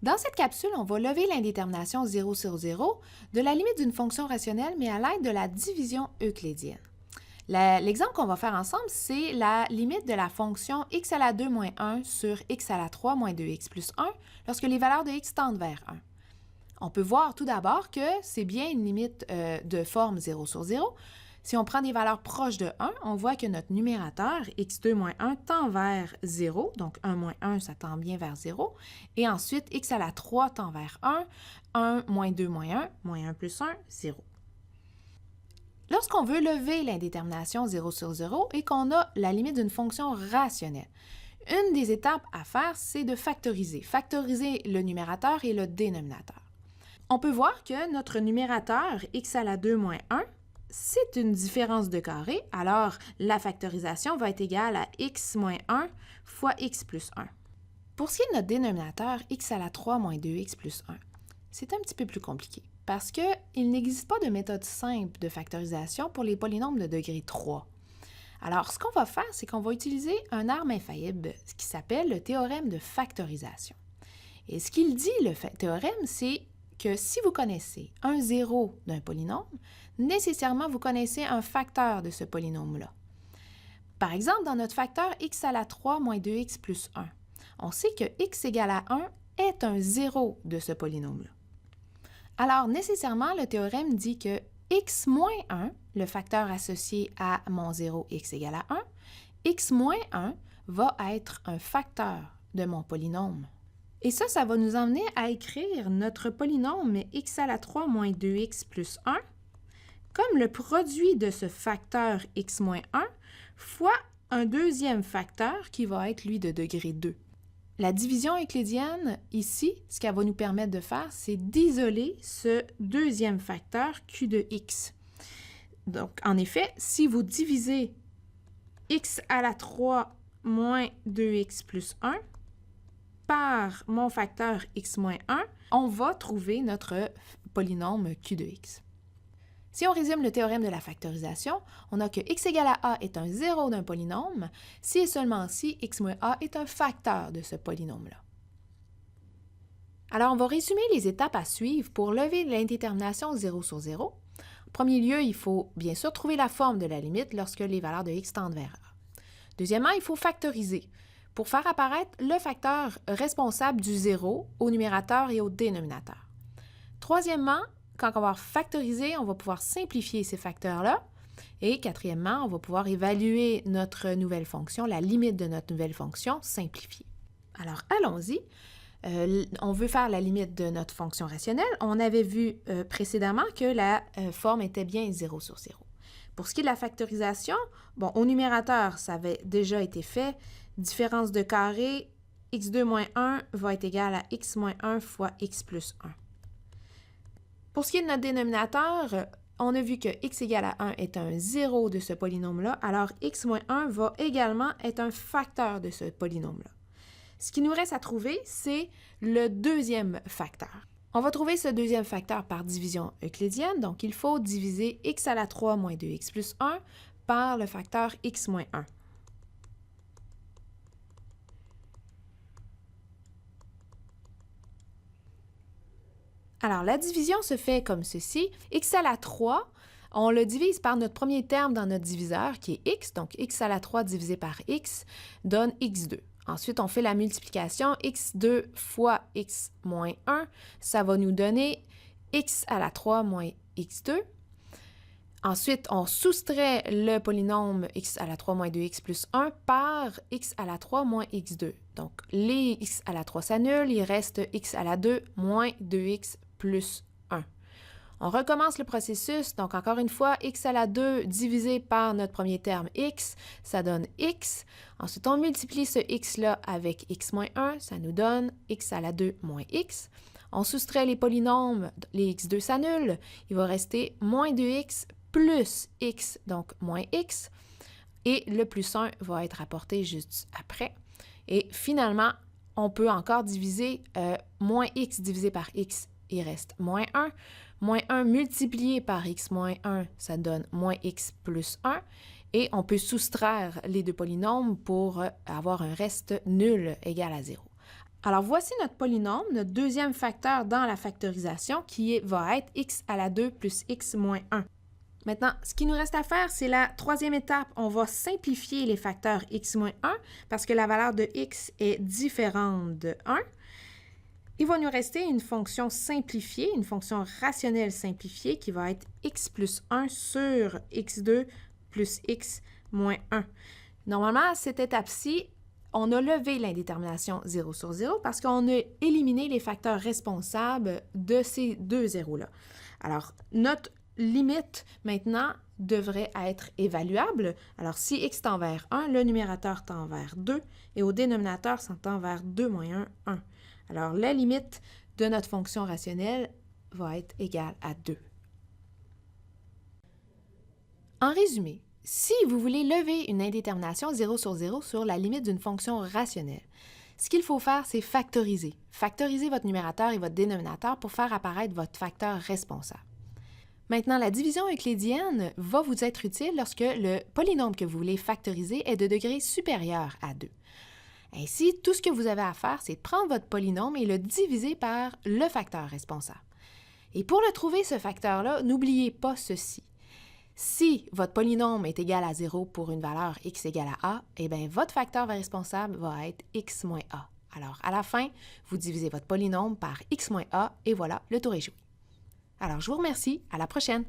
Dans cette capsule, on va lever l'indétermination 0 sur 0 de la limite d'une fonction rationnelle, mais à l'aide de la division euclidienne. L'exemple qu'on va faire ensemble, c'est la limite de la fonction x à la 2 moins 1 sur x à la 3 moins 2x plus 1 lorsque les valeurs de x tendent vers 1. On peut voir tout d'abord que c'est bien une limite de forme 0 sur 0. Si on prend des valeurs proches de 1, on voit que notre numérateur, x2 moins 1, tend vers 0. Donc, 1 moins 1, ça tend bien vers 0. Et ensuite, x à la 3 tend vers 1. 1 moins 2 moins 1 plus 1, 0. Lorsqu'on veut lever l'indétermination 0 sur 0 et qu'on a la limite d'une fonction rationnelle, une des étapes à faire, c'est de factoriser. Factoriser le numérateur et le dénominateur. On peut voir que notre numérateur, x à la 2 moins 1, c'est une différence de carré, alors la factorisation va être égale à x moins 1 fois x plus 1. Pour ce qui est de notre dénominateur, x à la 3 moins 2x plus 1, c'est un petit peu plus compliqué parce qu'il n'existe pas de méthode simple de factorisation pour les polynômes de degré 3. Alors, ce qu'on va faire, c'est qu'on va utiliser un arme infaillible, ce qui s'appelle le théorème de factorisation. Et ce qu'il dit, le théorème, c'est que si vous connaissez un zéro d'un polynôme, nécessairement vous connaissez un facteur de ce polynôme-là. Par exemple, dans notre facteur x à la 3 moins 2x plus 1, on sait que x égale à 1 est un zéro de ce polynôme-là. Alors, nécessairement, le théorème dit que x moins 1, le facteur associé à mon 0 x égale à 1, x moins 1 va être un facteur de mon polynôme. Et ça va nous emmener à écrire notre polynôme x à la 3 moins 2x plus 1 comme le produit de ce facteur x moins 1 fois un deuxième facteur qui va être, lui, de degré 2. La division euclidienne, ici, ce qu'elle va nous permettre de faire, c'est d'isoler ce deuxième facteur q de x. Donc, en effet, si vous divisez x à la 3 moins 2x plus 1, par mon facteur x moins 1, on va trouver notre polynôme q de x. Si on résume le théorème de la factorisation, on a que x égale à a est un zéro d'un polynôme, si et seulement si x moins a est un facteur de ce polynôme-là. Alors, on va résumer les étapes à suivre pour lever l'indétermination 0 sur 0. En premier lieu, il faut bien sûr trouver la forme de la limite lorsque les valeurs de x tendent vers a. Deuxièmement, il faut factoriser pour faire apparaître le facteur responsable du 0 au numérateur et au dénominateur. Troisièmement, quand on va factoriser, on va pouvoir simplifier ces facteurs-là. Et quatrièmement, on va pouvoir évaluer notre nouvelle fonction, la limite de notre nouvelle fonction simplifiée. Alors, allons-y. On veut faire la limite de notre fonction rationnelle. On avait vu précédemment que la forme était bien 0 sur 0. Pour ce qui est de la factorisation, bon, au numérateur, ça avait déjà été fait. Différence de carré, x2 moins 1 va être égal à x moins 1 fois x plus 1. Pour ce qui est de notre dénominateur, on a vu que x égale à 1 est un zéro de ce polynôme-là, alors x moins 1 va également être un facteur de ce polynôme-là. Ce qui nous reste à trouver, c'est le deuxième facteur. On va trouver ce deuxième facteur par division euclidienne, donc il faut diviser x à la 3 moins 2x plus 1 par le facteur x moins 1. Alors, la division se fait comme ceci. X à la 3, on le divise par notre premier terme dans notre diviseur, qui est x. Donc, x à la 3 divisé par x donne x2. Ensuite, on fait la multiplication. x2 fois x moins 1, ça va nous donner x à la 3 moins x2. Ensuite, on soustrait le polynôme x à la 3 moins 2x plus 1 par x à la 3 moins x2. Donc, les x à la 3 s'annulent, il reste x à la 2 moins 2x plus 1. On recommence le processus. Donc, encore une fois, x à la 2 divisé par notre premier terme x, ça donne x. Ensuite, on multiplie ce x-là avec x moins 1, ça nous donne x à la 2 moins x. On soustrait les polynômes, les x2 s'annulent, il va rester moins 2x plus x, donc moins x. Et le plus 1 va être apporté juste après. Et finalement, on peut encore diviser moins x divisé par x, il reste moins 1. Moins 1 multiplié par x moins 1, ça donne moins x plus 1. Et on peut soustraire les deux polynômes pour avoir un reste nul égal à 0. Alors, voici notre polynôme, notre deuxième facteur dans la factorisation va être x à la 2 plus x moins 1. Maintenant, ce qui nous reste à faire, c'est la troisième étape. On va simplifier les facteurs x moins 1 parce que la valeur de x est différente de 1. Il va nous rester une fonction simplifiée, une fonction rationnelle simplifiée qui va être x plus 1 sur x2 plus x moins 1. Normalement, à cette étape-ci, on a levé l'indétermination 0 sur 0 parce qu'on a éliminé les facteurs responsables de ces deux zéros-là. Alors, notre limite, maintenant, devrait être évaluable. Alors, si x tend vers 1, le numérateur tend vers 2 et au dénominateur, ça tend vers 2 moins 1, 1. Alors, la limite de notre fonction rationnelle va être égale à 2. En résumé, si vous voulez lever une indétermination 0 sur la limite d'une fonction rationnelle, ce qu'il faut faire, c'est factoriser. Factoriser votre numérateur et votre dénominateur pour faire apparaître votre facteur responsable. Maintenant, la division euclidienne va vous être utile lorsque le polynôme que vous voulez factoriser est de degré supérieur à 2. Ainsi, tout ce que vous avez à faire, c'est de prendre votre polynôme et le diviser par le facteur responsable. Et pour le trouver, ce facteur-là, n'oubliez pas ceci. Si votre polynôme est égal à 0 pour une valeur x égale à a, eh bien, votre facteur responsable va être x moins a. Alors, à la fin, vous divisez votre polynôme par x moins a et voilà, le tour est joué. Alors, je vous remercie. À la prochaine!